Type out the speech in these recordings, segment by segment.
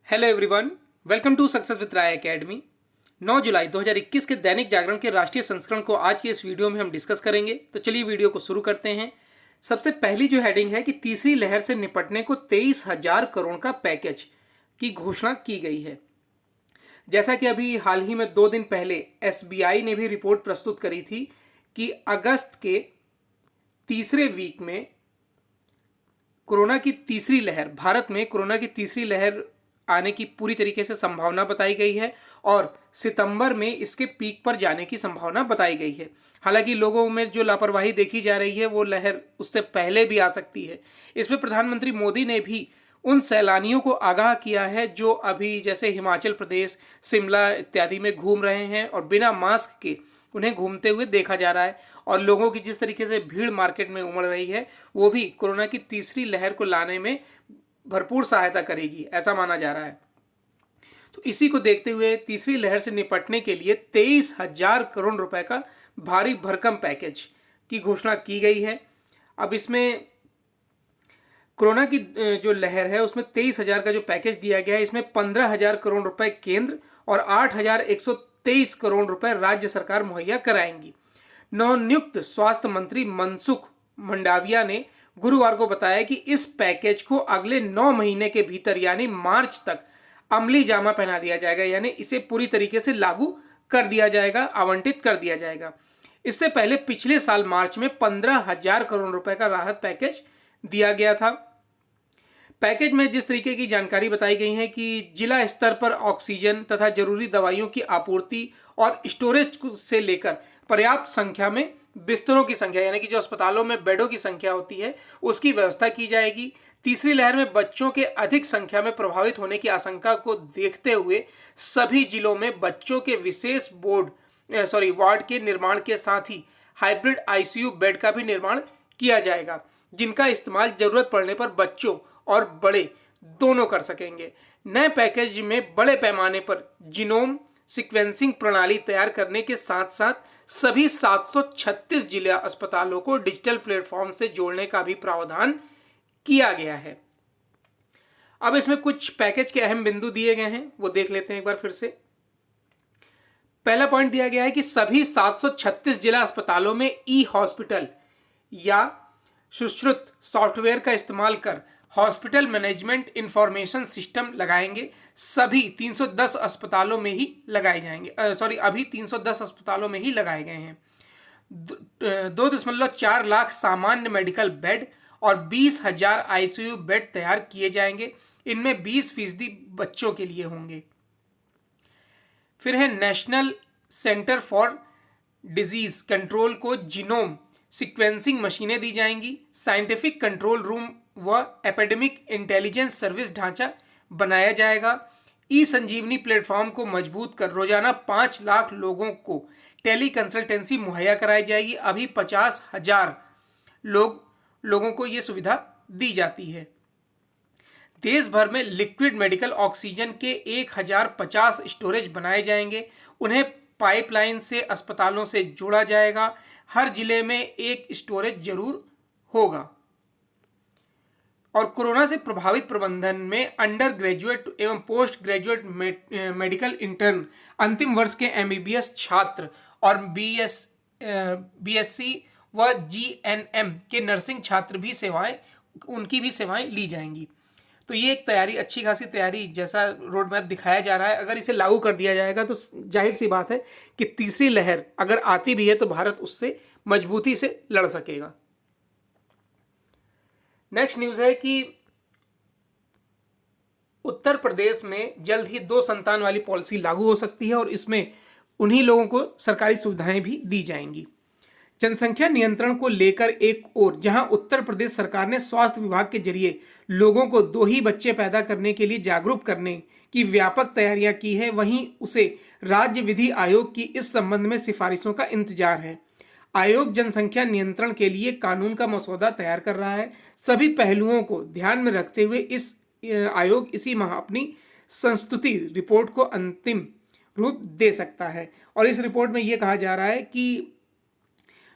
Hello everyone, welcome to success with Rai academy. 9 जुलाई 2021 के दैनिक जागरण के राष्ट्रीय संस्करण को आज की इस वीडियो में हम डिस्कस करेंगे। तो चलिए वीडियो को शुरू करते हैं। सबसे पहली जो हेडिंग है कि तीसरी लहर से निपटने को 23,000 करोड़ का पैकेज की घोषणा की गई है। जैसा कि अभी हाल ही में 2 दिन पहले एसबीआई ने भी रिपोर्ट प्रस्तुत करी थी कि अगस्त के तीसरे वीक में कोरोना की तीसरी लहर, भारत में कोरोना की तीसरी लहर आने की पूरी तरीके से संभावना बताई गई है और सितंबर में इसके पीक पर जाने की संभावना बताई गई है। हालांकि लोगों में जो लापरवाही देखी जा रही है वो लहर उससे पहले भी आ सकती है। इसमें प्रधानमंत्री मोदी ने भी उन सैलानियों को आगाह किया है जो अभी जैसे हिमाचल प्रदेश, शिमला इत्यादि में घूम रहे हैं और बिना मास्क के उन्हें घूमते हुए देखा जा रहा है। और लोगों की जिस तरीके से भीड़ मार्केट में उमड़ रही है वो भी कोरोना की तीसरी लहर को लाने में भरपूर सहायता करेगी, ऐसा माना जा रहा है। तो इसी को देखते हुए तीसरी लहर से निपटने के लिए 23,000 करोड़ रुपए का भारी भरकम पैकेज की घोषणा की गई है। अब इसमें कोरोना की जो लहर है उसमें 23,000 का जो पैकेज दिया गया है, इसमें 15,000 करोड़ रुपए केंद्र और 8,123 करोड़ रुपए राज्य सरकार मुहैया कराएंगी। नवनियुक्त स्वास्थ्य मंत्री मनसुख मंडाविया ने गुरुवार को बताया कि इस पैकेज को अगले 9 महीने के भीतर यानी मार्च तक अमली जामा पहना दिया जाएगा, यानी इसे पूरी तरीके से लागू कर दिया जाएगा, आवंटित कर दिया जाएगा। इससे पहले पिछले साल मार्च में 15,000 करोड़ रुपए का राहत पैकेज दिया गया था। पैकेज में जिस तरीके की जानकारी बताई गई है कि जिला स्तर पर ऑक्सीजन तथा जरूरी दवाइयों की आपूर्ति और स्टोरेज से लेकर पर्याप्त संख्या में बिस्तरों की संख्या, यानी कि जो अस्पतालों में बेडों की संख्या होती है उसकी व्यवस्था की जाएगी। तीसरी लहर में बच्चों के अधिक संख्या में प्रभावित होने की आशंका को देखते हुए सभी जिलों में बच्चों के विशेष वार्ड के निर्माण के साथ ही हाइब्रिड आईसीयू बेड का भी निर्माण किया जाएगा, जिनका इस्तेमाल जरूरत पड़ने पर बच्चों और बड़े दोनों कर सकेंगे। नए पैकेज में बड़े पैमाने पर जीनोम सीक्वेंसिंग प्रणाली तैयार करने के साथ साथ सभी 736 जिला अस्पतालों को डिजिटल प्लेटफॉर्म से जोड़ने का भी प्रावधान किया गया है। अब इसमें कुछ पैकेज के अहम बिंदु दिए गए हैं, वो देख लेते हैं एक बार फिर से। पहला पॉइंट दिया गया है कि सभी 736 जिला अस्पतालों में ई हॉस्पिटल या सुश्रुत सॉफ्टवेयर का इस्तेमाल कर हॉस्पिटल मैनेजमेंट इंफॉर्मेशन सिस्टम लगाएंगे। सभी 310 अस्पतालों में ही लगाए जाएंगे। अभी 310 अस्पतालों में ही लगाए गए हैं। 2.4 लाख सामान्य मेडिकल बेड और 20,000 आईसीयू बेड तैयार किए जाएंगे। इनमें 20% बच्चों के लिए होंगे। फिर है national centre for disease control को जीनोम सीक्वेंसिंग मशीनें दी जाएंगी। साइंटिफिक कंट्रोल रूम व एपिडेमिक इंटेलिजेंस सर्विस ढांचा बनाया जाएगा। ई संजीवनी प्लेटफॉर्म को मजबूत कर रोजाना 5 लाख लोगों को टेली कंसल्टेंसी मुहैया कराई जाएगी। अभी 50,000 लोगों को यह सुविधा दी जाती है। देश भर में लिक्विड मेडिकल ऑक्सीजन के 1,050 स्टोरेज बनाए जाएंगे। उन्हें पाइपलाइन से अस्पतालों से जोड़ा जाएगा। हर जिले में एक स्टोरेज जरूर होगा। और कोरोना से प्रभावित प्रबंधन में अंडर ग्रेजुएट एवं पोस्ट ग्रेजुएट मेडिकल इंटर्न, अंतिम वर्ष के एमबीबीएस छात्र और बीएससी व जीएनएम के नर्सिंग छात्र भी उनकी भी सेवाएं ली जाएंगी। तो ये एक तैयारी, अच्छी खासी तैयारी जैसा रोड मैप दिखाया जा रहा है। अगर इसे लागू कर दिया जाएगा तो जाहिर सी बात है कि तीसरी लहर अगर आती भी है तो भारत उससे मजबूती से लड़ सकेगा। नेक्स्ट न्यूज है कि उत्तर प्रदेश में जल्द ही 2 संतान वाली पॉलिसी लागू हो सकती है और इसमें उन्हीं लोगों को सरकारी सुविधाएं भी दी जाएंगी। जनसंख्या नियंत्रण को लेकर एक ओर जहां उत्तर प्रदेश सरकार ने स्वास्थ्य विभाग के जरिए लोगों को 2 ही बच्चे पैदा करने के लिए जागरूक करने की व्यापक तैयारियां की है, वहीं उसे राज्य विधि आयोग की इस संबंध में सिफारिशों का इंतजार है। आयोग जनसंख्या नियंत्रण के लिए कानून का मसौदा तैयार कर रहा है। सभी पहलुओं को ध्यान में रखते हुए आयोग इसी माह अपनी संस्तुति रिपोर्ट को अंतिम रूप दे सकता है। और इस रिपोर्ट में यह कहा जा रहा है कि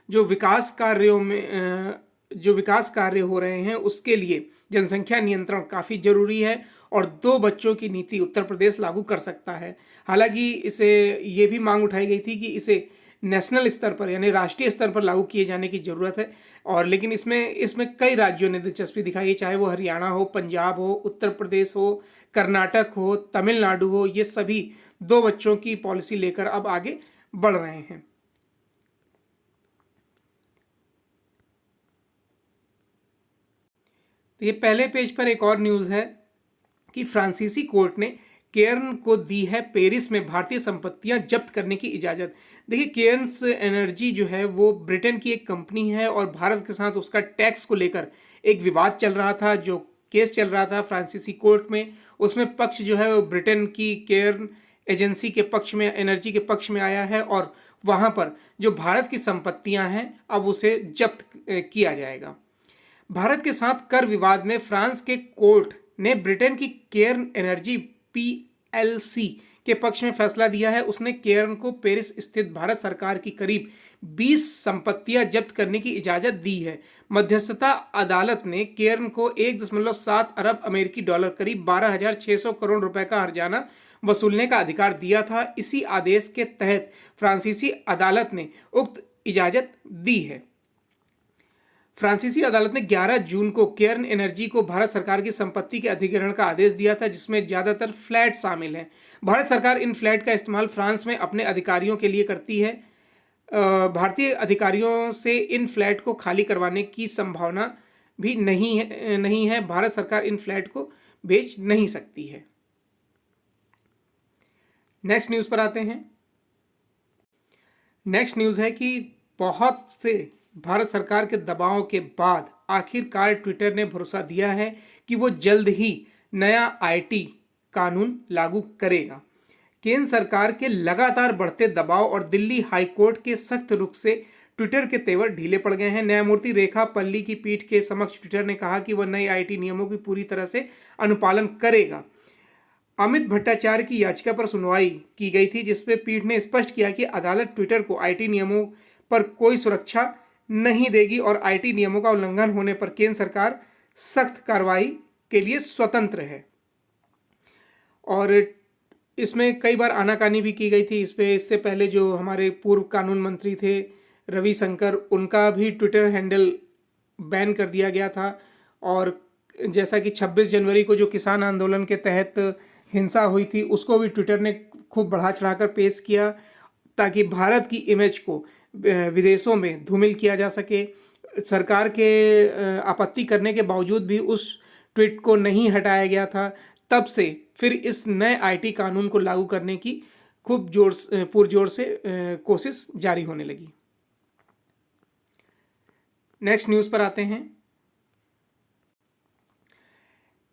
जो विकास कार्यों में जो विकास कार्य हो रहे हैं उसके लिए जनसंख्या नियंत्रण काफ़ी जरूरी है और 2 बच्चों की नीति उत्तर प्रदेश लागू कर सकता है। हालांकि इसे ये भी मांग उठाई गई थी कि इसे नेशनल स्तर पर यानी राष्ट्रीय स्तर पर लागू किए जाने की ज़रूरत है। और लेकिन इसमें कई राज्यों ने दिलचस्पी दिखाई है, चाहे वो हरियाणा हो, पंजाब हो, उत्तर प्रदेश हो, कर्नाटक हो, तमिलनाडु हो, ये सभी 2 बच्चों की पॉलिसी लेकर अब आगे बढ़ रहे हैं। तो ये पहले पेज पर एक और न्यूज़ है कि फ्रांसीसी कोर्ट ने केयर्न को दी है पेरिस में भारतीय संपत्तियां जब्त करने की इजाज़त। देखिए, केयर्न्स एनर्जी जो है वो ब्रिटेन की एक कंपनी है और भारत के साथ उसका टैक्स को लेकर एक विवाद चल रहा था, जो केस चल रहा था फ्रांसीसी कोर्ट में। उसमें पक्ष जो है वो ब्रिटेन की केयर्न एजेंसी के पक्ष में, एनर्जी के पक्ष में आया है और वहाँ पर जो भारत की संपत्तियां हैं अब उसे जब्त किया जाएगा। भारत के साथ कर विवाद में फ्रांस के कोर्ट ने ब्रिटेन की केयर्न एनर्जी पीएलसी के पक्ष में फैसला दिया है। उसने केयर्न को पेरिस स्थित भारत सरकार की करीब 20 संपत्तियां जब्त करने की इजाजत दी है। मध्यस्थता अदालत ने केयर्न को 1.7 अरब अमेरिकी डॉलर करीब 12,600 करोड़ रुपए का हर्जाना वसूलने का अधिकार दिया था। इसी आदेश के तहत फ्रांसीसी अदालत ने उक्त इजाजत दी है। फ्रांसीसी अदालत ने 11 जून को केयर्न एनर्जी को भारत सरकार की संपत्ति के अधिग्रहण का आदेश दिया था, जिसमें ज़्यादातर फ्लैट शामिल हैं। भारत सरकार इन फ्लैट का इस्तेमाल फ्रांस में अपने अधिकारियों के लिए करती है। भारतीय अधिकारियों से इन फ्लैट को खाली करवाने की संभावना भी नहीं है। भारत सरकार इन फ्लैट को बेच नहीं सकती है। नेक्स्ट न्यूज़ पर आते हैं। नेक्स्ट न्यूज़ है कि बहुत से भारत सरकार के दबाव के बाद आखिरकार ट्विटर ने भरोसा दिया है कि वो जल्द ही नया आईटी कानून लागू करेगा। केंद्र सरकार के लगातार बढ़ते दबाव और दिल्ली हाईकोर्ट के सख्त रुख से ट्विटर के तेवर ढीले पड़ गए हैं। न्यायमूर्ति रेखा पल्ली की पीठ के समक्ष ट्विटर ने कहा कि वह नए आईटी नियमों की पूरी तरह से अनुपालन करेगा। अमित भट्टाचार्य की याचिका पर सुनवाई की गई थी, जिसपे पीठ ने स्पष्ट किया कि अदालत ट्विटर को आईटी नियमों पर कोई सुरक्षा नहीं देगी और आईटी नियमों का उल्लंघन होने पर केंद्र सरकार सख्त कार्रवाई के लिए स्वतंत्र है। और इसमें कई बार आनाकानी भी की गई थी। इससे पहले जो हमारे पूर्व कानून मंत्री थे रविशंकर, उनका भी ट्विटर हैंडल बैन कर दिया गया था। और जैसा कि 26 जनवरी को जो किसान आंदोलन के तहत हिंसा हुई थी, उसको भी ट्विटर ने खूब बढ़ा चढ़ाकर पेश किया ताकि भारत की इमेज को विदेशों में धूमिल किया जा सके। सरकार के आपत्ति करने के बावजूद भी उस ट्वीट को नहीं हटाया गया था। तब से फिर इस नए आईटी कानून को लागू करने की खूब पुरजोर से कोशिश जारी होने लगी। नेक्स्ट न्यूज़ पर आते हैं।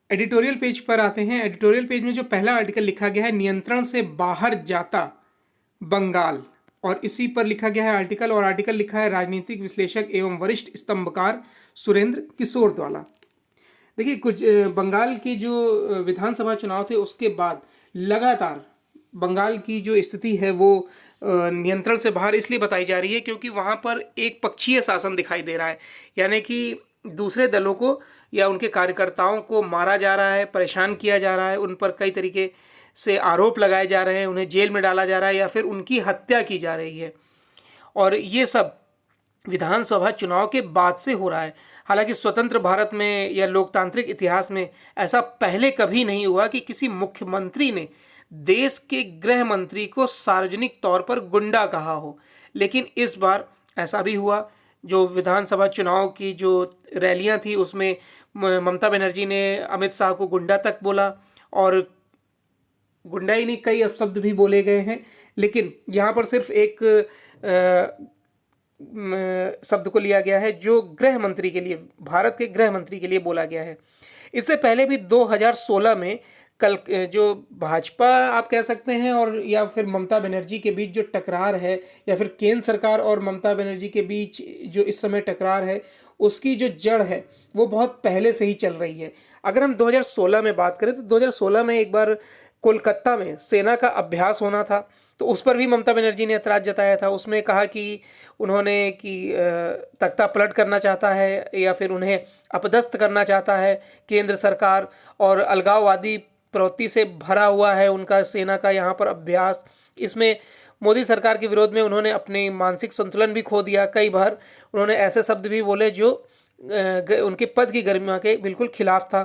एडिटोरियल पेज पर आते हैं। एडिटोरियल पेज में जो पहला आर्टिकल लिखा गया है, नियंत्रण से बाहर जाता बंगाल, और इसी पर लिखा गया है आर्टिकल। और आर्टिकल लिखा है राजनीतिक विश्लेषक एवं वरिष्ठ स्तंभकार सुरेंद्र किशोर द्वारा। देखिए, कुछ बंगाल की जो विधानसभा चुनाव थे उसके बाद लगातार बंगाल की जो स्थिति है वो नियंत्रण से बाहर इसलिए बताई जा रही है क्योंकि वहाँ पर एक पक्षीय शासन दिखाई दे रहा है। यानी कि दूसरे दलों को या उनके कार्यकर्ताओं को मारा जा रहा है, परेशान किया जा रहा है, उन पर कई तरीके से आरोप लगाए जा रहे हैं, उन्हें जेल में डाला जा रहा है या फिर उनकी हत्या की जा रही है। और ये सब विधानसभा चुनाव के बाद से हो रहा है। हालांकि स्वतंत्र भारत में या लोकतांत्रिक इतिहास में ऐसा पहले कभी नहीं हुआ कि किसी मुख्यमंत्री ने देश के गृह मंत्री को सार्वजनिक तौर पर गुंडा कहा हो। लेकिन इस बार ऐसा भी हुआ। जो विधानसभा चुनाव की जो रैलियां थी उसमें ममता बनर्जी ने अमित शाह को गुंडा तक बोला, और गुंडा ही नहीं कई अपशब्द भी बोले गए हैं। लेकिन यहाँ पर सिर्फ एक शब्द को लिया गया है जो गृह मंत्री के लिए, भारत के गृह मंत्री के लिए बोला गया है। इससे पहले भी 2016 में कल जो भाजपा आप कह सकते हैं और या फिर ममता बनर्जी के बीच जो टकरार है, या फिर केंद्र सरकार और ममता बनर्जी के बीच जो इस समय टकरार है, उसकी जो जड़ है वो बहुत पहले से ही चल रही है। अगर हम 2016 में बात करें तो 2016 में एक बार कोलकाता में सेना का अभ्यास होना था, तो उस पर भी ममता बनर्जी ने ऐतराज़ जताया था। उसमें कहा कि उन्होंने कि तख्ता पलट करना चाहता है या फिर उन्हें अपदस्थ करना चाहता है केंद्र सरकार, और अलगाववादी प्रवृत्ति से भरा हुआ है उनका सेना का यहाँ पर अभ्यास। इसमें मोदी सरकार के विरोध में उन्होंने अपने मानसिक संतुलन भी खो दिया। कई बार उन्होंने ऐसे शब्द भी बोले जो उनके पद की गरिमा के बिल्कुल खिलाफ था।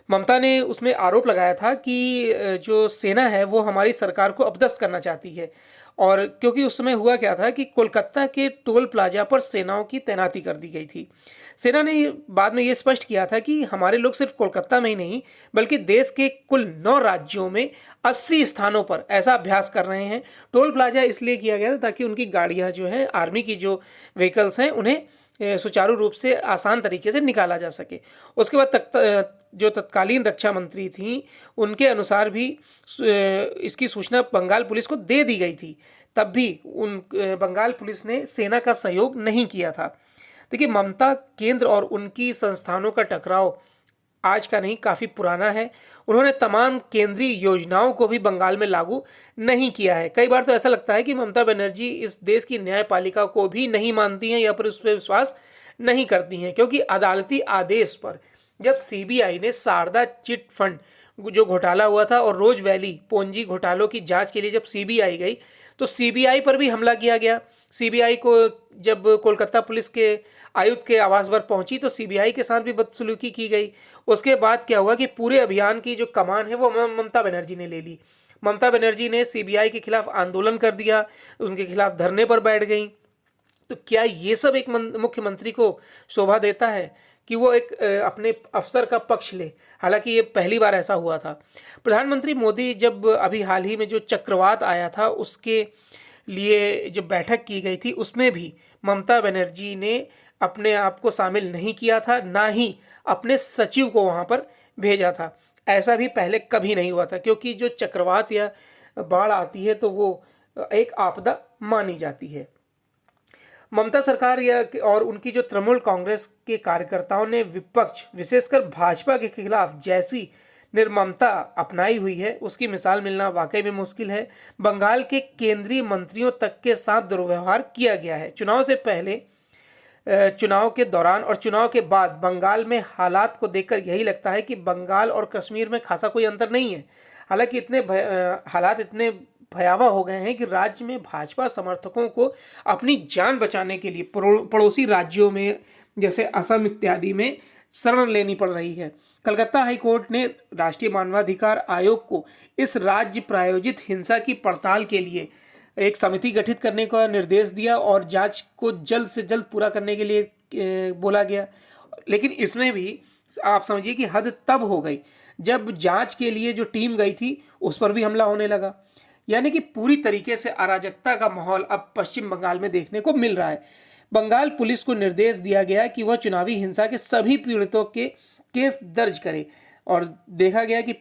ममता ने उसमें आरोप लगाया था कि जो सेना है वो हमारी सरकार को अपदस्थ करना चाहती है, और क्योंकि उस समय हुआ क्या था कि कोलकाता के टोल प्लाजा पर सेनाओं की तैनाती कर दी गई थी। सेना ने बाद में ये स्पष्ट किया था कि हमारे लोग सिर्फ कोलकाता में ही नहीं बल्कि देश के कुल 9 राज्यों में 80 स्थानों पर ऐसा अभ्यास कर रहे हैं। टोल प्लाजा इसलिए किया गया था ताकि उनकी गाड़ियां जो हैं, आर्मी की जो व्हीकल्स हैं, उन्हें सुचारू रूप से आसान तरीके से निकाला जा सके। उसके बाद जो तत्कालीन रक्षा मंत्री थी उनके अनुसार भी इसकी सूचना बंगाल पुलिस को दे दी गई थी, तब भी बंगाल पुलिस ने सेना का सहयोग नहीं किया था। देखिए, ममता केंद्र और उनकी संस्थानों का टकराव आज का नहीं, काफ़ी पुराना है। उन्होंने तमाम केंद्रीय योजनाओं को भी बंगाल में लागू नहीं किया है। कई बार तो ऐसा लगता है कि ममता बनर्जी इस देश की न्यायपालिका को भी नहीं मानती हैं या फिर उस पर विश्वास नहीं करती हैं, क्योंकि अदालती आदेश पर जब सीबीआई ने शारदा चिट फंड जो घोटाला हुआ था और रोज वैली पोंजी घोटालों की जांच के लिए जब सीबीआई गई तो सीबीआई पर भी हमला किया गया। सीबीआई को जब कोलकाता पुलिस के आयुक्त के आवास पर पहुंची तो सीबीआई के साथ भी बदसलूकी की गई। उसके बाद क्या हुआ कि पूरे अभियान की जो कमान है वो ममता बनर्जी ने ले ली। ममता बनर्जी ने सीबीआई के खिलाफ आंदोलन कर दिया, उनके खिलाफ धरने पर बैठ गई। तो क्या ये सब एक मुख्यमंत्री को शोभा देता है कि वो एक अपने अफसर का पक्ष ले? हालांकि ये पहली बार ऐसा हुआ था। प्रधानमंत्री मोदी जब अभी हाल ही में जो चक्रवात आया था उसके लिए जो बैठक की गई थी उसमें भी ममता बनर्जी ने अपने आप को शामिल नहीं किया था, ना ही अपने सचिव को वहाँ पर भेजा था। ऐसा भी पहले कभी नहीं हुआ था, क्योंकि जो चक्रवात या बाढ़ आती है तो वो एक आपदा मानी जाती है। ममता सरकार और उनकी जो तृणमूल कांग्रेस के कार्यकर्ताओं ने विपक्ष विशेषकर भाजपा के खिलाफ जैसी निर्ममता अपनाई हुई है उसकी मिसाल मिलना वाकई में मुश्किल है। बंगाल के केंद्रीय मंत्रियों तक के साथ दुर्व्यवहार किया गया है। चुनाव से पहले, चुनाव के दौरान और चुनाव के बाद बंगाल में हालात को देखकर यही लगता है कि बंगाल और कश्मीर में खासा कोई अंतर नहीं है। हालांकि हालात इतने भयावह हो गए हैं कि राज्य में भाजपा समर्थकों को अपनी जान बचाने के लिए पड़ोसी राज्यों में जैसे असम इत्यादि में शरण लेनी पड़ रही है। कलकत्ता हाईकोर्ट ने राष्ट्रीय मानवाधिकार आयोग को इस राज्य प्रायोजित हिंसा की पड़ताल के लिए एक समिति गठित करने का निर्देश दिया और जांच को जल्द से जल्द पूरा करने के लिए बोला गया। लेकिन इसमें भी आप समझिए कि हद तब हो गई जब जांच के लिए जो टीम गई थी उस पर भी हमला होने लगा। यानी कि पूरी तरीके से अराजकता का माहौल अब पश्चिम बंगाल में देखने को मिल रहा है। बंगाल पुलिस को निर्देश दिया गया कि वह चुनावी हिंसा के सभी पीड़ितों के केस दर्ज करे, और देखा गया कि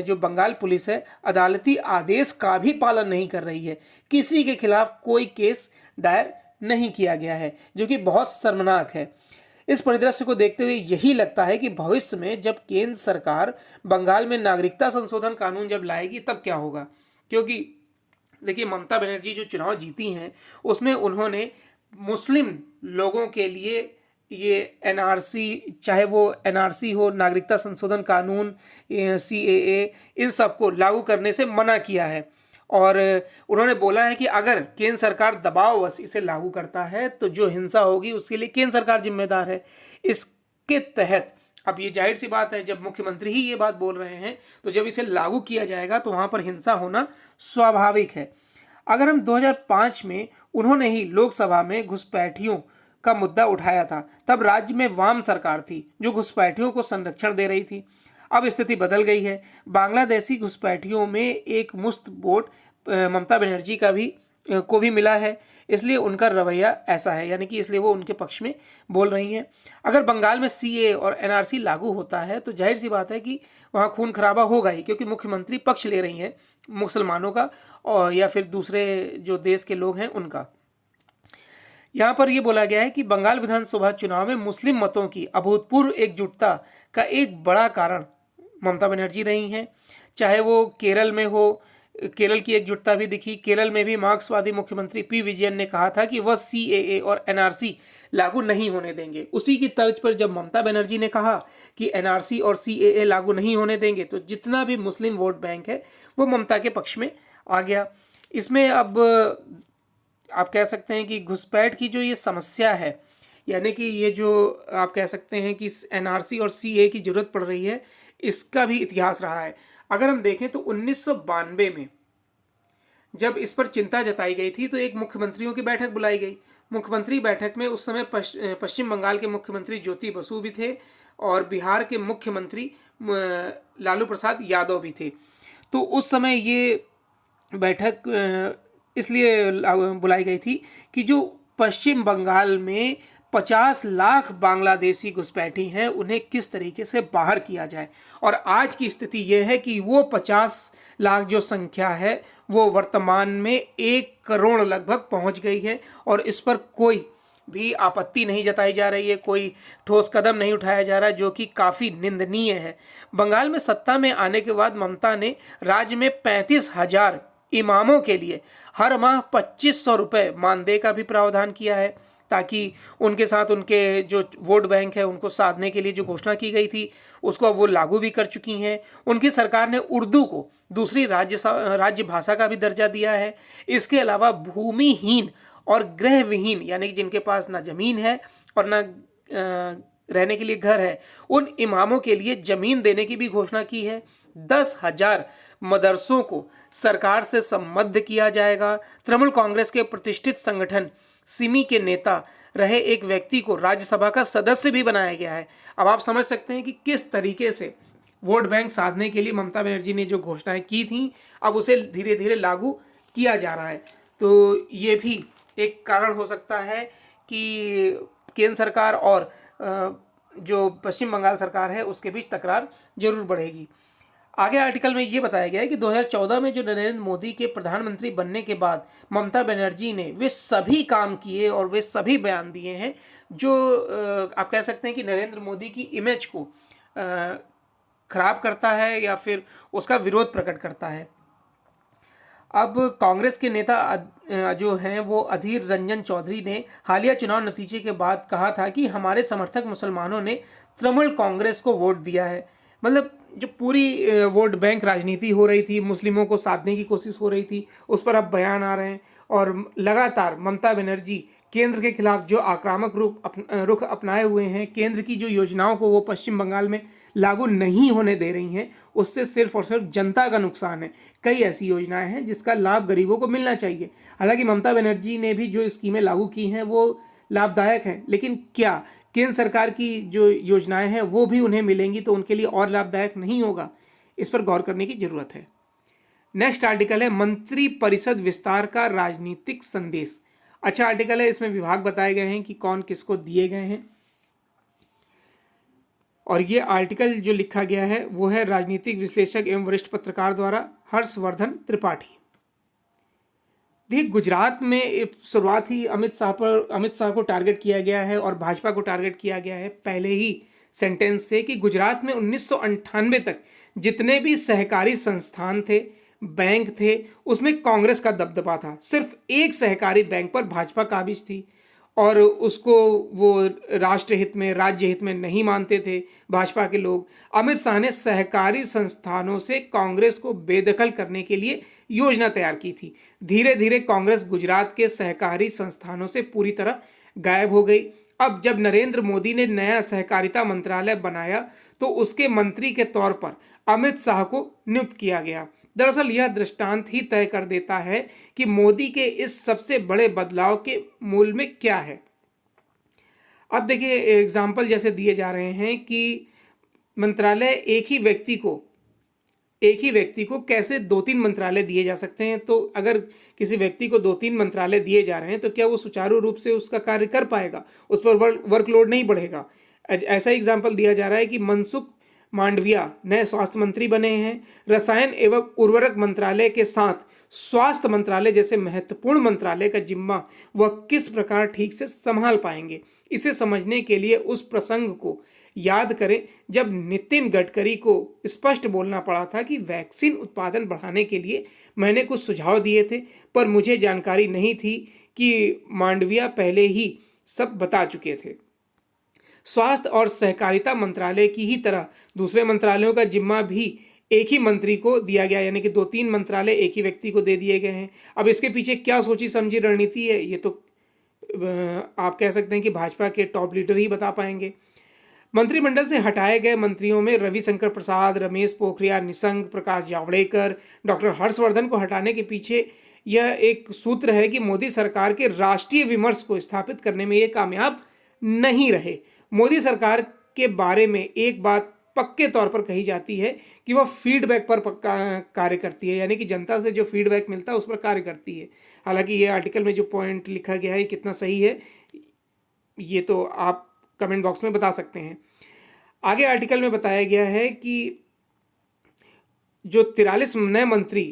जो बंगाल पुलिस है अदालती आदेश का भी पालन नहीं कर रही है। किसी के खिलाफ कोई केस दायर नहीं किया गया है, जो कि बहुत शर्मनाक है। इस परिदृश्य को देखते हुए यही लगता है कि भविष्य में जब केंद्र सरकार बंगाल में नागरिकता संशोधन कानून जब लाएगी तब क्या होगा। क्योंकि देखिए, ममता बनर्जी जो चुनाव जीती हैं उसमें उन्होंने मुस्लिम लोगों के लिए ये एनआरसी, चाहे वो एनआरसी हो, नागरिकता संशोधन कानून, सीएए, इन सब को लागू करने से मना किया है। और उन्होंने बोला है कि अगर केंद्र सरकार दबाववश इसे लागू करता है तो जो हिंसा होगी उसके लिए केंद्र सरकार जिम्मेदार है। इसके तहत अब ये जाहिर सी बात है, जब मुख्यमंत्री ही ये बात बोल रहे हैं तो जब इसे लागू किया जाएगा तो वहाँ पर हिंसा होना स्वाभाविक है। अगर हम 2005 में उन्होंने ही लोकसभा में घुसपैठियों का मुद्दा उठाया था, तब राज्य में वाम सरकार थी जो घुसपैठियों को संरक्षण दे रही थी। अब स्थिति बदल गई है। बांग्लादेशी घुसपैठियों में एक मुश्त वोट ममता बनर्जी को भी मिला है, इसलिए उनका रवैया ऐसा है, यानी कि इसलिए वो उनके पक्ष में बोल रही हैं। अगर बंगाल में सीए और एनआरसी लागू होता है तो जाहिर सी बात है कि वहाँ खून खराबा होगा ही, क्योंकि मुख्यमंत्री पक्ष ले रही हैं मुसलमानों का और या फिर दूसरे जो देश के लोग हैं उनका। यहाँ पर यह बोला गया है कि बंगाल विधानसभा चुनाव में मुस्लिम मतों की अभूतपूर्व एकजुटता का एक बड़ा कारण ममता बनर्जी रही हैं। चाहे वो केरल में हो, केरल की एकजुटता भी दिखी। केरल में भी मार्क्सवादी मुख्यमंत्री पी विजयन ने कहा था कि वह सीएए और एनआरसी लागू नहीं होने देंगे। उसी की तर्ज पर जब ममता बनर्जी ने कहा कि एनआरसी और सीएए लागू नहीं होने देंगे, तो जितना भी मुस्लिम वोट बैंक है वो ममता के पक्ष में आ गया। इसमें अब आप कह सकते हैं कि घुसपैठ की जो ये समस्या है, यानी कि ये जो आप कह सकते हैं कि एनआरसी और सीए की जरूरत पड़ रही है, इसका भी इतिहास रहा है। अगर हम देखें तो 1992 में जब इस पर चिंता जताई गई थी तो एक मुख्यमंत्रियों की बैठक बुलाई गई। मुख्यमंत्री बैठक में उस समय पश्चिम बंगाल के मुख्यमंत्री ज्योति बसु भी थे और बिहार के मुख्यमंत्री लालू प्रसाद यादव भी थे। तो उस समय ये बैठक इसलिए बुलाई गई थी कि जो पश्चिम बंगाल में 50 लाख बांग्लादेशी घुसपैठी हैं उन्हें किस तरीके से बाहर किया जाए। और आज की स्थिति यह है कि वो 50 लाख जो संख्या है वो वर्तमान में 1 करोड़ लगभग पहुंच गई है और इस पर कोई भी आपत्ति नहीं जताई जा रही है, कोई ठोस कदम नहीं उठाया जा रहा, जो कि काफ़ी निंदनीय है। बंगाल में सत्ता में आने के बाद ममता ने राज्य में 35,000 इमामों के लिए हर माह 2,500 रुपये मानदेय का भी प्रावधान किया है, ताकि उनके साथ उनके जो वोट बैंक है उनको साधने के लिए जो घोषणा की गई थी उसको अब वो लागू भी कर चुकी हैं। उनकी सरकार ने उर्दू को दूसरी राज्य भाषा का भी दर्जा दिया है। इसके अलावा भूमिहीन और गृह विहीन, यानी कि जिनके पास ना जमीन है और ना रहने के लिए घर है, उन इमामों के लिए जमीन देने की भी घोषणा की है। 10,000 मदरसों को सरकार से संबद्ध किया जाएगा। तृणमूल कांग्रेस के प्रतिष्ठित संगठन सिमी के नेता रहे एक व्यक्ति को राज्यसभा का सदस्य भी बनाया गया है। अब आप समझ सकते हैं कि किस तरीके से वोट बैंक साधने के लिए ममता बनर्जी ने जो घोषणाएं की थी अब उसे धीरे धीरे लागू किया जा रहा है। तो ये भी एक कारण हो सकता है कि केंद्र सरकार और जो पश्चिम बंगाल सरकार है उसके बीच तकरार जरूर बढ़ेगी। आगे आर्टिकल में ये बताया गया है कि 2014 में जो नरेंद्र मोदी के प्रधानमंत्री बनने के बाद ममता बनर्जी ने वे सभी काम किए और वे सभी बयान दिए हैं जो आप कह सकते हैं कि नरेंद्र मोदी की इमेज को खराब करता है या फिर उसका विरोध प्रकट करता है। अब कांग्रेस के नेता जो हैं वो अधीर रंजन चौधरी ने हालिया चुनाव नतीजे के बाद कहा था कि हमारे समर्थक मुसलमानों ने तृणमूल कांग्रेस को वोट दिया है। मतलब जो पूरी वोट बैंक राजनीति हो रही थी, मुस्लिमों को साधने की कोशिश हो रही थी, उस पर अब बयान आ रहे हैं और लगातार ममता बनर्जी केंद्र के खिलाफ जो आक्रामक रुख अपनाए हुए हैं, केंद्र की जो योजनाओं को वो पश्चिम बंगाल में लागू नहीं होने दे रही हैं, उससे सिर्फ और सिर्फ जनता का नुकसान है। कई ऐसी योजनाएं हैं जिसका लाभ गरीबों को मिलना चाहिए। हालांकि ममता बनर्जी ने भी जो स्कीमें लागू की हैं वो लाभदायक हैं, लेकिन क्या केंद्र सरकार की जो योजनाएं हैं वो भी उन्हें मिलेंगी तो उनके लिए और लाभदायक नहीं होगा? इस पर गौर करने की जरूरत है। नेक्स्ट आर्टिकल है मंत्री परिषद विस्तार का राजनीतिक संदेश। अच्छा आर्टिकल है, इसमें विभाग बताए गए हैं कि कौन किसको दिए गए हैं और ये आर्टिकल जो लिखा गया है वो है राजनीतिक विश्लेषक एवं वरिष्ठ पत्रकार द्वारा हर्षवर्धन त्रिपाठी। देखिए, गुजरात में शुरुआत ही अमित शाह को टारगेट किया गया है और भाजपा को टारगेट किया गया है पहले ही सेंटेंस से कि गुजरात में 1998 तक जितने भी सहकारी संस्थान थे, बैंक थे, उसमें कांग्रेस का दबदबा था। सिर्फ एक सहकारी बैंक पर भाजपा काबिज थी और उसको वो राष्ट्र हित में, राज्य हित में नहीं मानते थे भाजपा के लोग। अमित शाह ने सहकारी संस्थानों से कांग्रेस को बेदखल करने के लिए योजना तैयार की थी। धीरे धीरे कांग्रेस गुजरात के सहकारी संस्थानों से पूरी तरह गायब हो गई। अब जब नरेंद्र मोदी ने नया सहकारिता मंत्रालय बनाया तो उसके मंत्री के तौर पर अमित शाह को नियुक्त किया गया। दरअसल यह दृष्टांत ही तय कर देता है कि मोदी के इस सबसे बड़े बदलाव के मूल में क्या है। अब देखिए, एग्जाम्पल जैसे दिए जा रहे हैं कि मंत्रालय एक ही व्यक्ति को कैसे 2-3 मंत्रालय दिए जा सकते हैं। तो अगर किसी व्यक्ति को 2-3 मंत्रालय दिए जा रहे हैं तो क्या वो सुचारू रूप से उसका कार्य कर पाएगा, उस पर वर्कलोड नहीं बढ़ेगा। ऐसा एग्जाम्पल दिया जा रहा है कि मनसुख मांडविया नए स्वास्थ्य मंत्री बने हैं। रसायन एवं उर्वरक मंत्रालय के साथ स्वास्थ्य मंत्रालय जैसे महत्वपूर्ण मंत्रालय का जिम्मा वह किस प्रकार ठीक से संभाल पाएंगे, इसे समझने के लिए उस प्रसंग को याद करें जब नितिन गडकरी को स्पष्ट बोलना पड़ा था कि वैक्सीन उत्पादन बढ़ाने के लिए मैंने कुछ सुझाव दिए थे, पर मुझे जानकारी नहीं थी कि मांडविया पहले ही सब बता चुके थे। स्वास्थ्य और सहकारिता मंत्रालय की ही तरह दूसरे मंत्रालयों का जिम्मा भी एक ही मंत्री को दिया गया, यानी कि 2-3 मंत्रालय एक ही व्यक्ति को दे दिए गए हैं। अब इसके पीछे क्या सोची समझी रणनीति है, ये तो आप कह सकते हैं कि भाजपा के टॉप लीडर ही बता पाएंगे। मंत्रिमंडल से हटाए गए मंत्रियों में रविशंकर प्रसाद, रमेश पोखरियाल निशंक, प्रकाश जावड़ेकर, डॉक्टर हर्षवर्धन को हटाने के पीछे यह एक सूत्र है कि मोदी सरकार के राष्ट्रीय विमर्श को स्थापित करने में ये कामयाब नहीं रहे। मोदी सरकार के बारे में एक बात पक्के तौर पर कही जाती है कि वह फीडबैक पर कार्य करती है, यानी कि जनता से जो फीडबैक मिलता है उस पर कार्य करती है। हालांकि ये आर्टिकल में जो पॉइंट लिखा गया है कितना सही है ये तो आप कमेंट बॉक्स में बता सकते हैं। आगे आर्टिकल में बताया गया है कि जो 43 नए मंत्री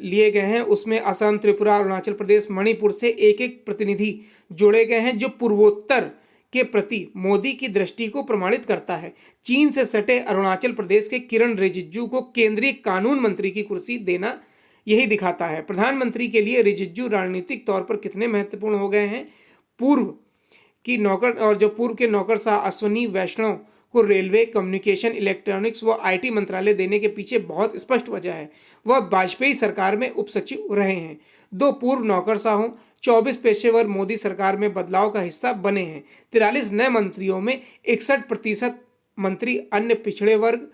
लिए गए हैं उसमें असम, त्रिपुरा, अरुणाचल प्रदेश, मणिपुर से एक एक प्रतिनिधि जोड़े गए हैं, जो पूर्वोत्तर के प्रति मोदी की दृष्टि को प्रमाणित करता है। चीन से सटे अरुणाचल प्रदेश के किरण रिजिजू को केंद्रीय कानून मंत्री की कुर्सी देना यही दिखाता है। प्रधानमंत्री के लिए रिजिजू रणनीतिक तौर पर कितने महत्वपूर्ण हो गए हैं। पूर्व के नौकरशाह अश्विनी वैष्णव को रेलवे, कम्युनिकेशन, इलेक्ट्रॉनिक्स व आईटी मंत्रालय देने के पीछे बहुत स्पष्ट वजह है। वह वाजपेयी सरकार में उप सचिव रहे हैं। 2 पूर्व नौकरशाहों, 24 पेशेवर मोदी सरकार में बदलाव का हिस्सा बने हैं। 43 नए मंत्रियों में 61% मंत्री अन्य पिछड़े वर्ग,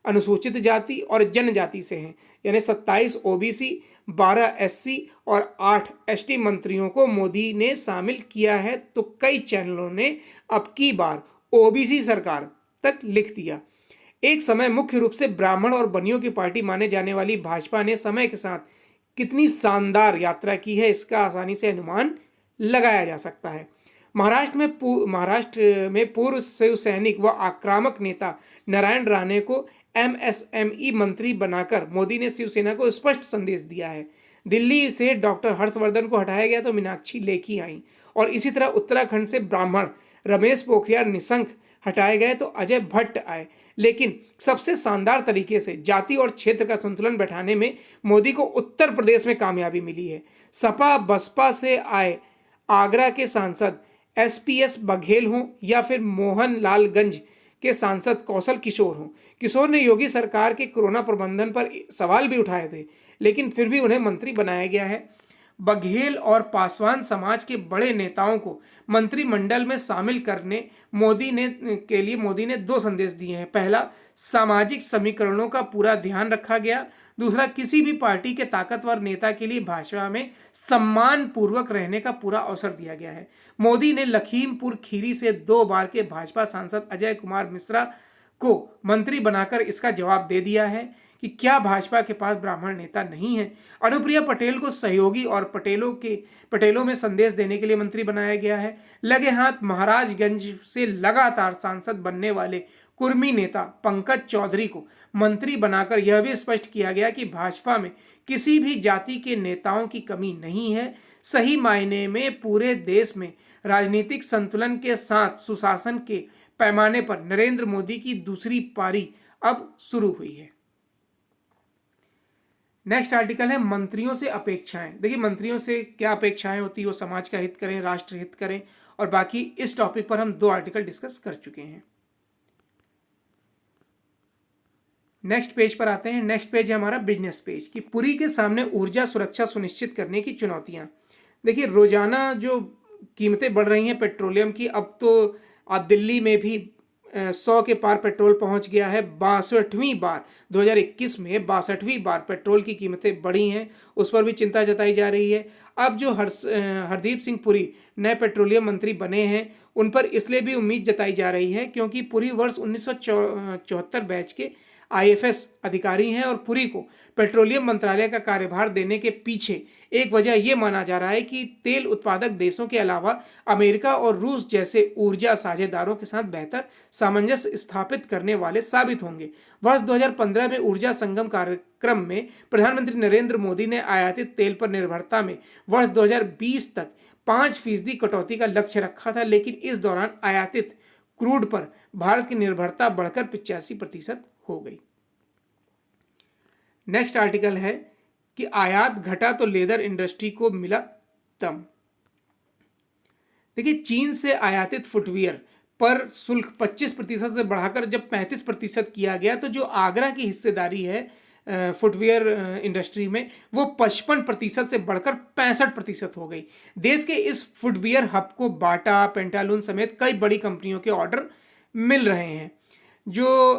अनुसूचित जाति और जनजाति से हैं, यानी 27 ओबीसी, 12 एससी और 8 एसटी मंत्रियों को मोदी ने शामिल किया है। तो कई चैनलों ने अब की बार ओबीसी सरकार तक लिख दिया। एक समय मुख्य रूप से ब्राह्मण और बनियों की पार्टी माने जाने वाली भाजपा ने समय के साथ कितनी शानदार यात्रा की है इसका आसानी से अनुमान लगाया जा सकता है। महाराष्ट्र में पूर्व शिव सैनिक व आक्रामक नेता नारायण राणे को एमएसएमई मंत्री बनाकर मोदी ने शिवसेना को स्पष्ट संदेश दिया है। दिल्ली से डॉक्टर हर्षवर्धन को हटाया गया तो मीनाक्षी लेखी आई, और इसी तरह उत्तराखंड से ब्राह्मण रमेश पोखरियाल निशंक हटाए गए तो अजय भट्ट आए। लेकिन सबसे शानदार तरीके से जाति और क्षेत्र का संतुलन बैठाने में मोदी को उत्तर प्रदेश में कामयाबी मिली है। सपा बसपा से आए आगरा के सांसद एसपीएस बघेल हों या फिर मोहनलालगंज के सांसद कौशल किशोर हों, किशोर ने योगी सरकार के कोरोना प्रबंधन पर सवाल भी उठाए थे, लेकिन फिर भी उन्हें मंत्री बनाया गया है। बघेल और पासवान समाज के बड़े नेताओं को मंत्रिमंडल में शामिल करने मोदी ने 2 संदेश दिए हैं। पहला, सामाजिक समीकरणों का पूरा ध्यान रखा गया। दूसरा, किसी भी पार्टी के ताकतवर नेता के लिए भाजपा में सम्मान पूर्वक रहने का पूरा अवसर दिया गया है। मोदी ने लखीमपुर खीरी से 2 बार के भाजपा सांसद अजय कुमार मिश्रा को मंत्री बनाकर इसका जवाब दे दिया है कि क्या भाजपा के पास ब्राह्मण नेता नहीं है। अनुप्रिया पटेल को सहयोगी और पटेलों में संदेश देने के लिए मंत्री बनाया गया है। लगे हाथ महाराजगंज से लगातार सांसद बनने वाले कुर्मी नेता पंकज चौधरी को मंत्री बनाकर यह भी स्पष्ट किया गया कि भाजपा में किसी भी जाति के नेताओं की कमी नहीं है। सही मायने में पूरे देश में राजनीतिक संतुलन के साथ सुशासन के पैमाने पर नरेंद्र मोदी की दूसरी पारी अब शुरू हुई है। नेक्स्ट आर्टिकल है मंत्रियों से अपेक्षाएं। देखिए, मंत्रियों से क्या अपेक्षाएं होती है, वो समाज का हित करें, राष्ट्र हित करें, और बाकी इस टॉपिक पर हम 2 आर्टिकल डिस्कस कर चुके हैं। नेक्स्ट पेज पर आते हैं। नेक्स्ट पेज है हमारा बिजनेस पेज कि पुरी के सामने ऊर्जा सुरक्षा सुनिश्चित करने की चुनौतियां। देखिए, रोजाना जो कीमतें बढ़ रही हैं पेट्रोलियम की, अब तो दिल्ली में भी 100 के पार पेट्रोल पहुंच गया है। 62वीं बार 2021 में 62वीं बार पेट्रोल की कीमतें बढ़ी हैं, उस पर भी चिंता जताई जा रही है। अब जो हरदीप सिंह पुरी नए पेट्रोलियम मंत्री बने हैं, उन पर इसलिए भी उम्मीद जताई जा रही है क्योंकि पुरी वर्ष 1974 बैच के आईएफएस अधिकारी हैं और पुरी को पेट्रोलियम मंत्रालय का कार्यभार देने के पीछे एक वजह यह माना जा रहा है कि तेल उत्पादक देशों के अलावा अमेरिका और रूस जैसे ऊर्जा साझेदारों के साथ बेहतर सामंजस्य स्थापित करने वाले साबित होंगे। वर्ष 2015 में ऊर्जा संगम कार्यक्रम में प्रधानमंत्री नरेंद्र मोदी ने आयातित तेल पर निर्भरता में वर्ष 2020 तक 5% कटौती का लक्ष्य रखा था, लेकिन इस दौरान आयातित क्रूड पर भारत की निर्भरता बढ़कर 85% हो गई। नेक्स्ट आर्टिकल है कि आयात घटा तो लेदर इंडस्ट्री को मिला दम। देखिए, चीन से आयातित फुटवियर पर शुल्क 25% से बढ़ाकर जब 35% किया गया, तो जो आगरा की हिस्सेदारी है फुटवियर इंडस्ट्री में, वो 55% से बढ़कर 65% हो गई। देश के इस फुटवियर हब को बाटा, पेंटालून समेत कई बड़ी कंपनियों के ऑर्डर मिल रहे हैं। जो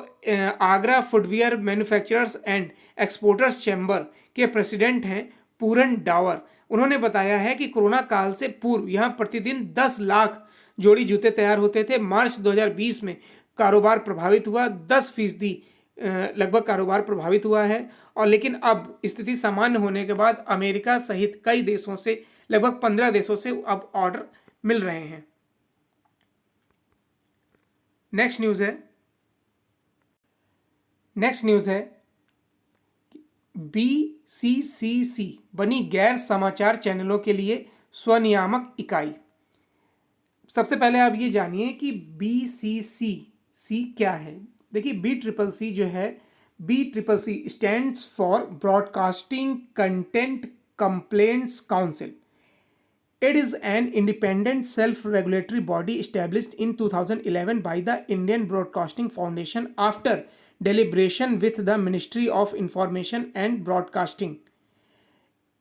Agra footwear manufacturers and exporters chamber के प्रेसिडेंट हैं पूरन डावर, उन्होंने बताया है कि कोरोना काल से पूर्व यहां प्रतिदिन 10 लाख जोड़ी जूते तैयार होते थे। मार्च 2020 में कारोबार प्रभावित हुआ, 10% लगभग कारोबार प्रभावित हुआ है। और लेकिन अब स्थिति सामान्य होने के बाद अमेरिका सहित कई देशों से, लगभग 15 देशों से अब ऑर्डर मिल रहे हैं। नेक्स्ट न्यूज़ है बीसीसीसी बनी गैर समाचार चैनलों के लिए स्वनियामक इकाई। सबसे पहले आप ये जानिए कि बीसीसीसी क्या है। देखिए, BCCC जो है, BCCC stands for broadcasting content complaints council. It is an independent self-regulatory body established in 2011 by the Indian Broadcasting Foundation after deliberation with the Ministry of Information and Broadcasting.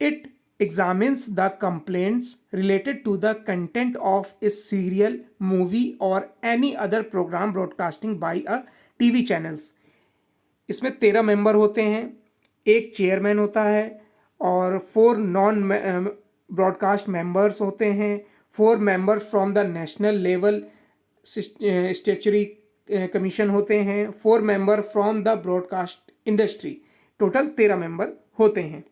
It examines the complaints related to the content of a serial, movie or any other program broadcasting by a TV channels. इसमें 13 member होते हैं, एक chairman होता है और 4 non broadcast members होते हैं, 4 member from the national level statutory commission होते हैं, 4 member from the broadcast industry. Total 13 member होते हैं।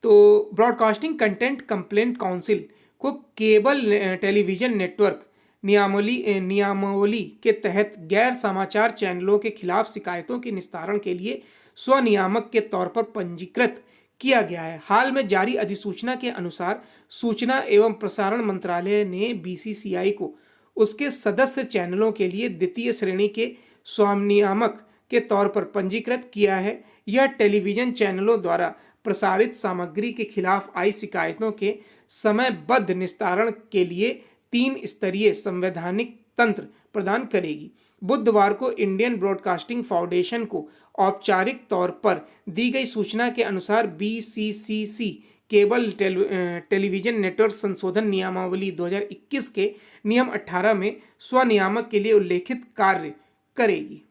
तो ब्रॉडकास्टिंग कंटेंट कंप्लेंट काउंसिल को केबल टेलीविजन नेटवर्क नियमावली के तहत गैर समाचार चैनलों के खिलाफ शिकायतों के निस्तारण के लिए स्वनियामक के तौर पर पंजीकृत किया गया है। हाल में जारी अधिसूचना के अनुसार सूचना एवं प्रसारण मंत्रालय ने बीसीसीआई को उसके सदस्य चैनलों के लिए द्वितीय श्रेणी के स्वनियामक के तौर पर पंजीकृत किया है। यह टेलीविजन चैनलों द्वारा प्रसारित सामग्री के खिलाफ आई शिकायतों के समयबद्ध निस्तारण के लिए 3 स्तरीय संवैधानिक तंत्र प्रदान करेगी। बुधवार को इंडियन ब्रॉडकास्टिंग फाउंडेशन को औपचारिक तौर पर दी गई सूचना के अनुसार बीसीसीसी केबल टेलीविजन नेटवर्क संशोधन नियमावली 2021 के नियम 18 में स्वनियामक के लिए उल्लेखित कार्य करेगी।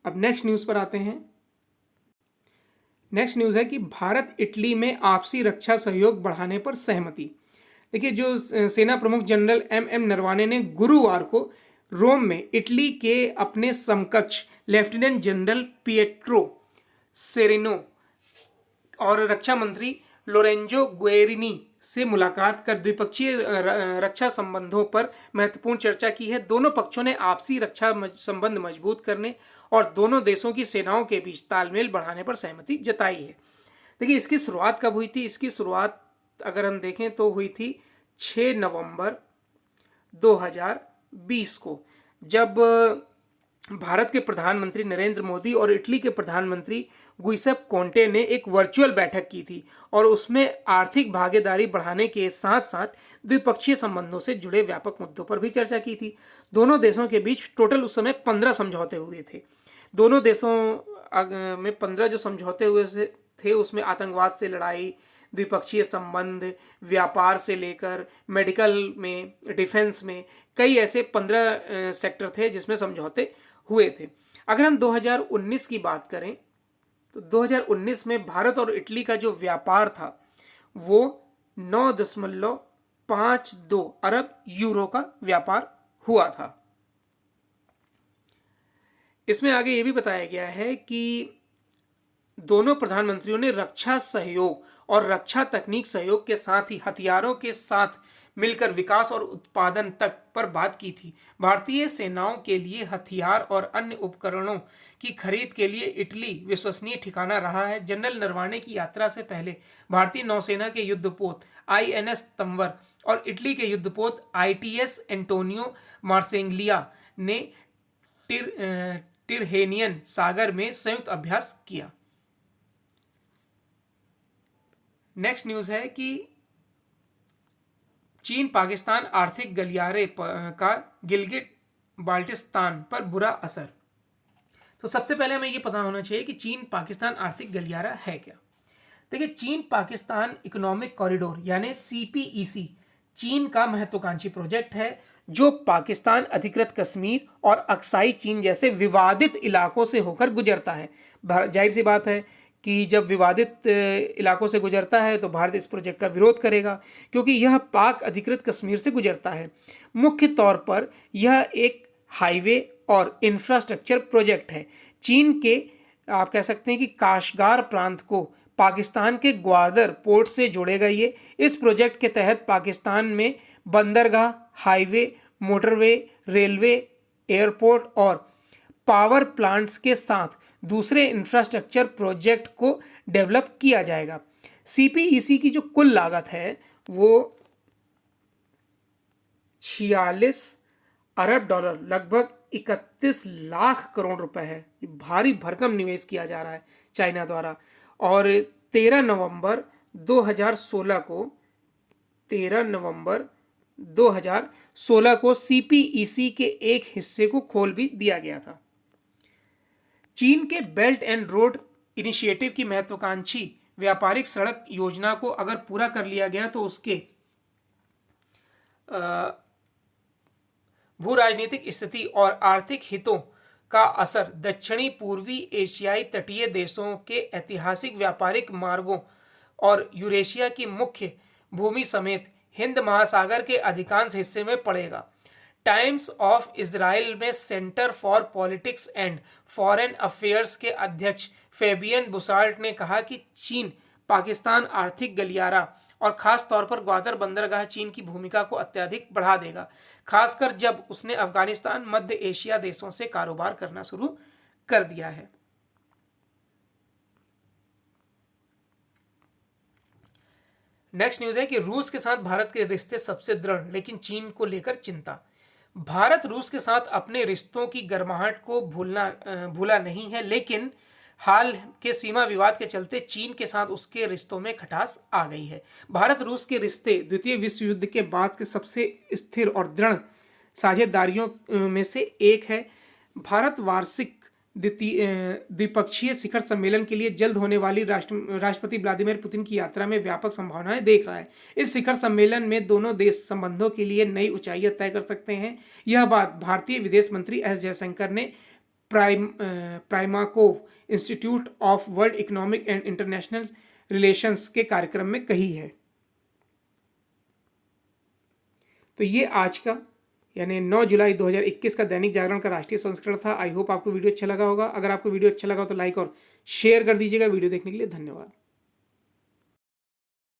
अब नेक्स्ट न्यूज़ पर आते हैं। नेक्स्ट न्यूज़ है कि भारत इटली में आपसी रक्षा सहयोग बढ़ाने पर सहमति। देखिए, जो सेना प्रमुख जनरल एम नरवाने ने गुरुवार को रोम में इटली के अपने समकक्ष लेफ्टिनेंट जनरल पिएट्रो सेरेनो और रक्षा मंत्री लोरेंजो गुएरिनी से मुलाकात कर द्विपक्षीय रक्षा संबंधों पर महत्वपूर्ण चर्चा की है। दोनों पक्षों ने आपसी रक्षा संबंध मजबूत करने और दोनों देशों की सेनाओं के बीच तालमेल बढ़ाने पर सहमति जताई है। देखिए, इसकी शुरुआत कब हुई थी? इसकी शुरुआत अगर हम देखें तो हुई थी 6 नवंबर 2020 को, जब भारत के प्रधानमंत्री नरेंद्र मोदी और इटली के प्रधानमंत्री गुइसेप कोंटे ने एक वर्चुअल बैठक की थी और उसमें आर्थिक भागीदारी बढ़ाने के साथ साथ द्विपक्षीय संबंधों से जुड़े व्यापक मुद्दों पर भी चर्चा की थी। दोनों देशों के बीच टोटल उस समय 15 समझौते हुए थे। दोनों देशों में 15 जो समझौते हुए थे उसमें आतंकवाद से लड़ाई, द्विपक्षीय संबंध, व्यापार से लेकर मेडिकल में, डिफेंस में, कई ऐसे 15 सेक्टर थे जिसमें समझौते हुए थे। अगर हम 2019 की बात करें तो 2019 में भारत और इटली का जो व्यापार था वो 9.52 अरब यूरो का व्यापार हुआ था। इसमें आगे ये भी बताया गया है कि दोनों प्रधानमंत्रियों ने रक्षा सहयोग और रक्षा तकनीक सहयोग के साथ ही हथियारों के साथ मिलकर विकास और उत्पादन तक पर बात की थी। भारतीय सेनाओं के लिए हथियार और अन्य उपकरणों की खरीद के लिए इटली विश्वसनीय ठिकाना रहा है। जनरल नरवाणे की यात्रा से पहले भारतीय नौसेना के युद्धपोत आईएनएस तंवर और इटली के युद्धपोत आईटीएस एंटोनियो मार्सेंग्लिया ने टिरहेनियन सागर में संयुक्त अभ्यास किया। नेक्स्ट न्यूज है कि चीन पाकिस्तान आर्थिक गलियारे का गिलगिट बाल्टिस्तान पर बुरा असर। तो सबसे पहले हमें यह पता होना चाहिए कि चीन पाकिस्तान आर्थिक गलियारा है क्या। देखिए, चीन पाकिस्तान इकोनॉमिक कॉरिडोर यानी सीपीईसी चीन का महत्वाकांक्षी प्रोजेक्ट है जो पाकिस्तान, अधिकृत कश्मीर और अक्साई चीन जैसे विवादित इलाकों से होकर गुजरता है। जाहिर सी बात है कि जब विवादित इलाकों से गुजरता है तो भारत इस प्रोजेक्ट का विरोध करेगा, क्योंकि यह पाक अधिकृत कश्मीर से गुजरता है। मुख्य तौर पर यह एक हाईवे और इंफ्रास्ट्रक्चर प्रोजेक्ट है। चीन के आप कह सकते हैं कि काशगार प्रांत को पाकिस्तान के ग्वादर पोर्ट से जोड़ेगा। ये इस प्रोजेक्ट के तहत पाकिस्तान में बंदरगाह, हाईवे, मोटरवे, रेलवे, एयरपोर्ट और पावर प्लांट्स के साथ दूसरे इंफ्रास्ट्रक्चर प्रोजेक्ट को डेवलप किया जाएगा। सीपीईसी की जो कुल लागत है वो 46 अरब डॉलर, लगभग 31 लाख करोड़ रुपए है। भारी भरकम निवेश किया जा रहा है चाइना द्वारा। और 13 नवंबर 2016 को सीपीईसी के एक हिस्से को खोल भी दिया गया था। चीन के बेल्ट एंड रोड इनिशिएटिव की महत्वाकांक्षी व्यापारिक सड़क योजना को अगर पूरा कर लिया गया तो उसके भू राजनीतिक स्थिति और आर्थिक हितों का असर दक्षिणी पूर्वी एशियाई तटीय देशों के ऐतिहासिक व्यापारिक मार्गों और यूरेशिया की मुख्य भूमि समेत हिंद महासागर के अधिकांश हिस्से में पड़ेगा। टाइम्स ऑफ इजराइल में centre for politics and foreign affairs के अध्यक्ष फेबियन बुसाल्ट ने कहा कि चीन पाकिस्तान आर्थिक गलियारा और खास तौर पर ग्वादर बंदरगाह चीन की भूमिका को अत्यधिक बढ़ा देगा, खासकर जब उसने अफगानिस्तान, मध्य एशिया देशों से कारोबार करना शुरू कर दिया है। नेक्स्ट न्यूज है कि रूस के साथ भारत के रिश्ते सबसे दृढ़, लेकिन चीन को लेकर चिंता। भारत रूस के साथ अपने रिश्तों की गर्माहट को भूला नहीं है, लेकिन हाल के सीमा विवाद के चलते चीन के साथ उसके रिश्तों में खटास आ गई है। भारत रूस के रिश्ते द्वितीय विश्व युद्ध के बाद के सबसे स्थिर और दृढ़ साझेदारियों में से एक है। भारत वार्षिक द्विपक्षीय शिखर सम्मेलन के लिए जल्द होने वाली राष्ट्रपति व्लादिमीर पुतिन की यात्रा में व्यापक संभावनाएं देख रहा है। इस शिखर सम्मेलन में दोनों देश संबंधों के लिए नई ऊंचाइयां तय कर सकते हैं। यह बात भारतीय विदेश मंत्री एस जयशंकर ने Primakov Institute of World Economic and International Relations के कार्यक्रम में कही है। तो ये आज का यानी 9 जुलाई 2021 का दैनिक जागरण का राष्ट्रीय संस्करण था। आई होप आपको वीडियो अच्छा लगा होगा। अगर आपको वीडियो अच्छा लगा हो तो लाइक और शेयर कर दीजिएगा। वीडियो देखने के लिए धन्यवाद।